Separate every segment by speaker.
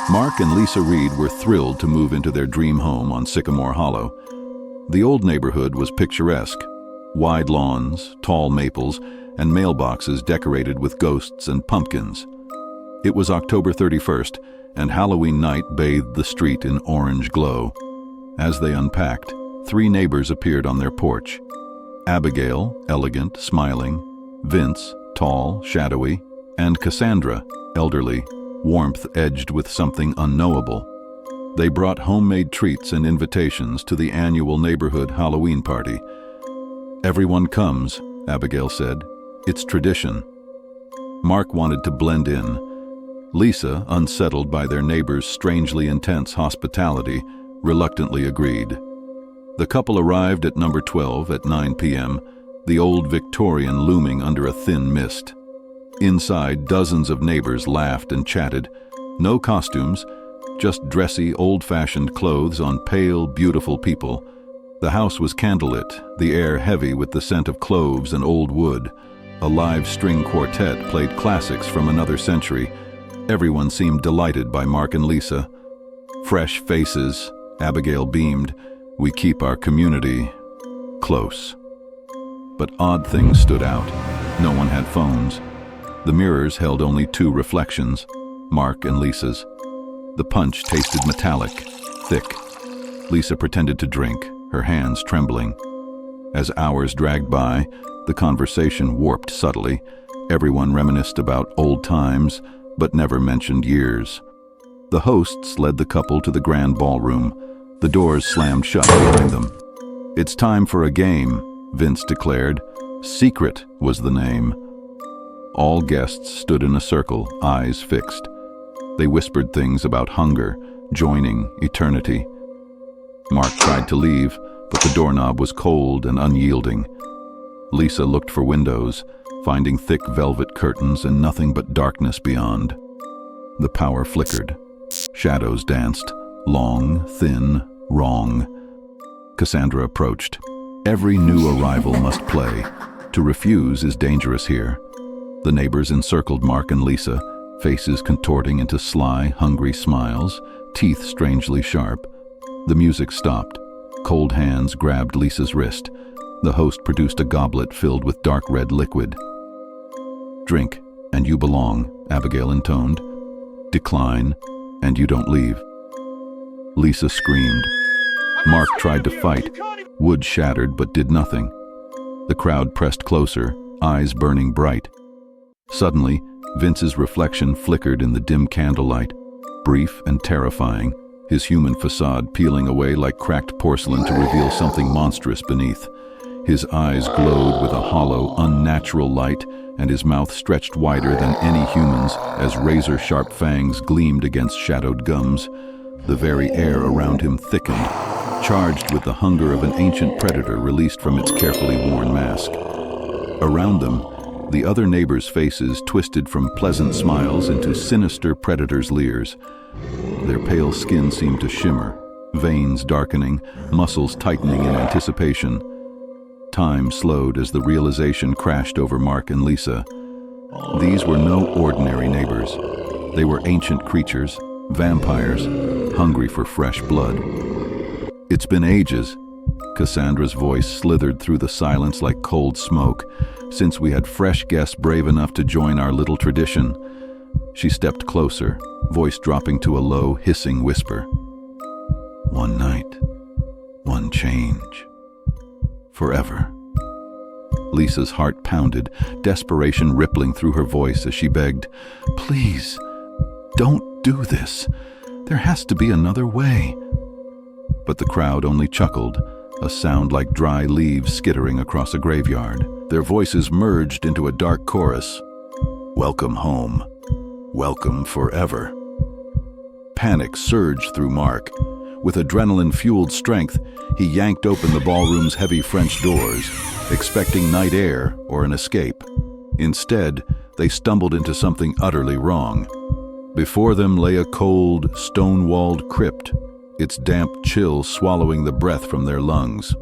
Speaker 1: Mark and Lisa Reed were thrilled to move into their dream home on Sycamore Hollow. The old neighborhood was picturesque. Wide lawns, tall maples, and mailboxes decorated with ghosts and pumpkins. It was October 31st, and Halloween night bathed the street in orange glow. As they unpacked, 3 neighbors appeared on their porch. Abigail, elegant, smiling; Vince, tall, shadowy; and Cassandra, elderly, warmth edged with something unknowable. They brought homemade treats and invitations to the annual neighborhood Halloween party. "Everyone comes," Abigail said. "It's tradition." Mark wanted to blend in. Lisa, unsettled by their neighbors' strangely intense hospitality, reluctantly agreed. The couple arrived at number 12 at 9 p.m., the old Victorian looming under a thin mist. Inside, dozens of neighbors laughed and chatted. No costumes, just dressy, old-fashioned clothes on pale, beautiful people. The house was candlelit, the air heavy with the scent of cloves and old wood. A live string quartet played classics from another century. Everyone seemed delighted by Mark and Lisa. Fresh faces, Abigail beamed. "We keep our community close." But odd things stood out. No one had phones. The mirrors held only 2 reflections, Mark and Lisa's. The punch tasted metallic, thick. Lisa pretended to drink, her hands trembling. As hours dragged by, the conversation warped subtly. Everyone reminisced about old times, but never mentioned years. The hosts led the couple to the grand ballroom. The doors slammed shut behind them. "It's time for a game," Vince declared. "Secret" was the name. All guests stood in a circle, eyes fixed. They whispered things about hunger, joining, eternity. Mark tried to leave, but the doorknob was cold and unyielding. Lisa looked for windows, finding thick velvet curtains and nothing but darkness beyond. The power flickered. Shadows danced, long, thin, wrong. Cassandra approached. Every new arrival must play. To refuse is dangerous here. The neighbors encircled Mark and Lisa, faces contorting into sly, hungry smiles, teeth strangely sharp. The music stopped. Cold hands grabbed Lisa's wrist. The host produced a goblet filled with dark red liquid. "Drink, and you belong," Abigail intoned. "Decline, and you don't leave." Lisa screamed. Mark tried to fight. Wood shattered but did nothing. The crowd pressed closer, eyes burning bright. Suddenly, Vince's reflection flickered in the dim candlelight, brief and terrifying, his human facade peeling away like cracked porcelain to reveal something monstrous beneath. His eyes glowed with a hollow, unnatural light, and his mouth stretched wider than any human's as razor-sharp fangs gleamed against shadowed gums. The very air around him thickened, charged with the hunger of an ancient predator released from its carefully worn mask. Around them, the other neighbors' faces twisted from pleasant smiles into sinister predators' leers. Their pale skin seemed to shimmer, veins darkening, muscles tightening in anticipation. Time slowed as the realization crashed over Mark and Lisa. These were no ordinary neighbors. They were ancient creatures, vampires, hungry for fresh blood. "It's been ages." Cassandra's voice slithered through the silence like cold smoke, "since we had fresh guests brave enough to join our little tradition." She stepped closer, voice dropping to a low, hissing whisper. "One night, one change. Forever." Lisa's heart pounded, desperation rippling through her voice as she begged, "Please, don't do this. There has to be another way." But the crowd only chuckled, a sound like dry leaves skittering across a graveyard. Their voices merged into a dark chorus. "Welcome home. Welcome forever." Panic surged through Mark. With adrenaline-fueled strength, he yanked open the ballroom's heavy French doors, expecting night air or an escape. Instead, they stumbled into something utterly wrong. Before them lay a cold, stone-walled crypt, its damp chill swallowing the breath from their lungs.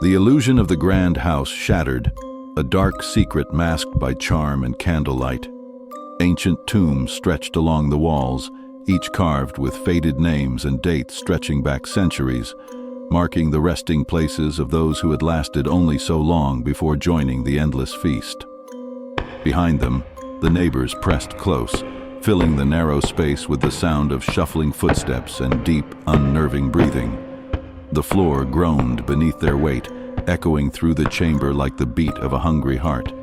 Speaker 1: The illusion of the grand house shattered, a dark secret masked by charm and candlelight. Ancient tombs stretched along the walls, each carved with faded names and dates stretching back centuries, marking the resting places of those who had lasted only so long before joining the endless feast. Behind them, the neighbors pressed close, filling the narrow space with the sound of shuffling footsteps and deep, unnerving breathing. The floor groaned beneath their weight, echoing through the chamber like the beat of a hungry heart.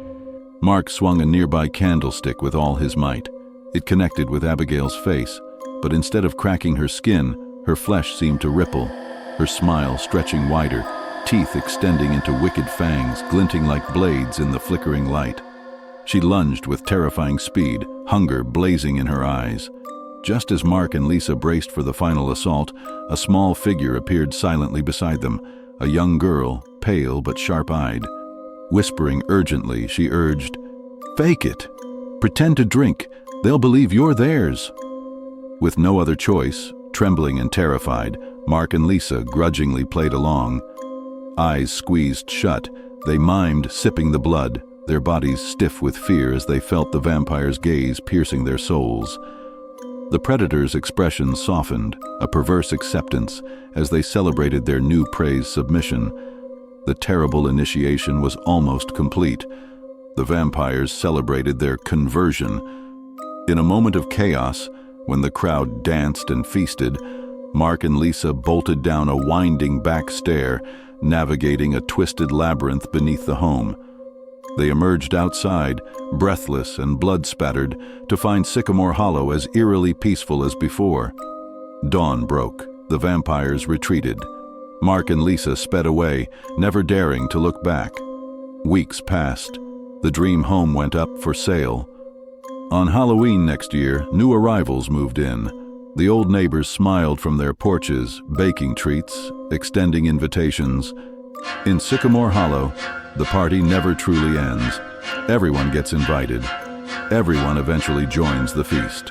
Speaker 1: Mark swung a nearby candlestick with all his might. It connected with Abigail's face, but instead of cracking her skin, her flesh seemed to ripple, her smile stretching wider, teeth extending into wicked fangs, glinting like blades in the flickering light. She lunged with terrifying speed, hunger blazing in her eyes. Just as Mark and Lisa braced for the final assault, a small figure appeared silently beside them, a young girl, pale but sharp-eyed. Whispering urgently, she urged, "Fake it! Pretend to drink. They'll believe you're theirs." With no other choice, trembling and terrified, Mark and Lisa grudgingly played along. Eyes squeezed shut, they mimed sipping the blood, their bodies stiff with fear as they felt the vampire's gaze piercing their souls. The predator's expression softened, a perverse acceptance, as they celebrated their new prey's submission. The terrible initiation was almost complete. The vampires celebrated their conversion. In a moment of chaos, when the crowd danced and feasted, Mark and Lisa bolted down a winding back stair, navigating a twisted labyrinth beneath the home. They emerged outside, breathless and blood-spattered, to find Sycamore Hollow as eerily peaceful as before. Dawn broke. The vampires retreated. Mark and Lisa sped away, never daring to look back. Weeks passed. The dream home went up for sale. On Halloween next year, new arrivals moved in. The old neighbors smiled from their porches, baking treats, extending invitations. In Sycamore Hollow, the party never truly ends. Everyone gets invited. Everyone eventually joins the feast.